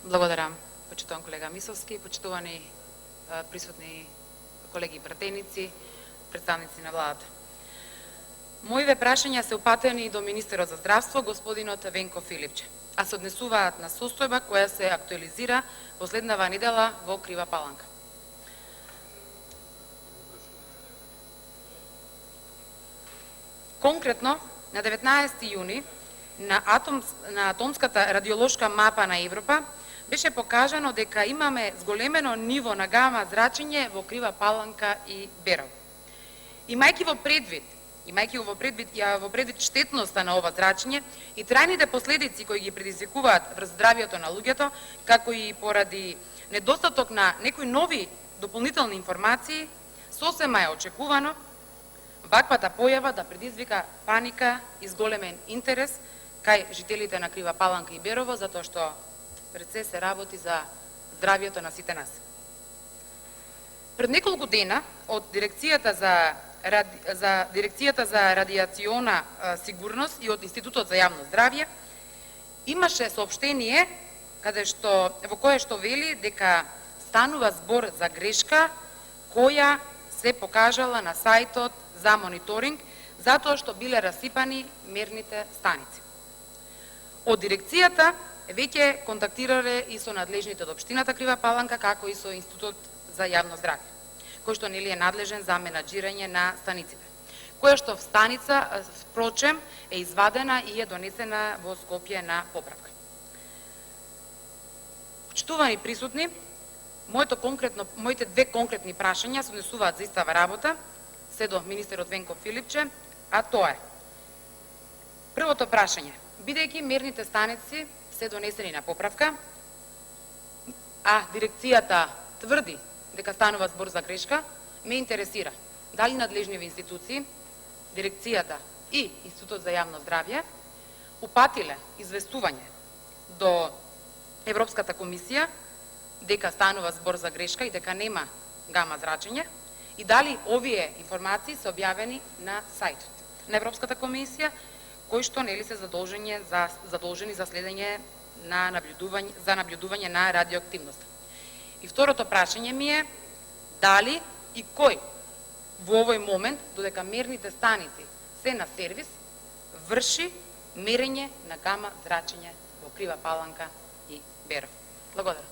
Благодарам, почитуван колега Мисовски, почитувани присутни колеги и пратеници, представници на владата. Моите прашања се упатени до министерот за здравство, господинот Венко Филипче, а се однесуваат на состојба која се актуализира последнава недела во Крива Паланка. Конкретно, на 19 јуни на атомската радиолошка мапа на Европа беше покажано дека имаме зголемено ниво на гама зрачење во Крива Паланка и Берово. Имајќи во предвид штетноста на ова зрачење и трајните последици кои ги предизвикуваат врз здравјето на луѓето, како и поради недостаток на некои нови дополнителни информации, сосема е очекувано ваквата појава да предизвика паника и зголемен интерес кај жителите на Крива Паланка и Берово, затоа што пред се се работи за здравјето на сите нас. Пред неколку дена од Дирекцијата за радиациона сигурност и од Институтот за јавно здравје имаше соопштение во кое што вели дека станува збор за грешка која се покажала на сајтот за мониторинг затоа што биле расипани мерните станици. Од дирекцијата веќе контактирале и со надлежните од општината Крива Паланка, како и со Институтот за јавно здравје, кој што нели е надлежен за менаџирање на станиците, која што станица, впрочем, е извадена и е донесена во Скопје на поправка. Почитувани присутни, моите две конкретни прашања се однесуваат за истава работа, се до министерот Венко Филипче, а тоа е: првото прашање, бидејќи мерните станици се донесени на поправка, а дирекцијата тврди дека станува збор за грешка, ме интересира дали надлежниви институции, дирекцијата и Институтот за јавно здравје упатиле известување до Европската комисија дека станува збор за грешка и дека нема гама зрачење, и дали овие информации се објавени на сајтот на Европската комисија, кои што нели се задолжени за следење на наблюдување на радиоактивност. И второто прашање ми е дали и кој во овој момент, додека мерните станици се на сервис, врши мерење на гама зрачење во Крива Паланка и Берово. Благодарам.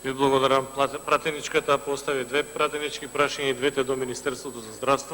Ви благодарам. Пратеничката постави две пратенички прашања и двете до Министерството за здравство.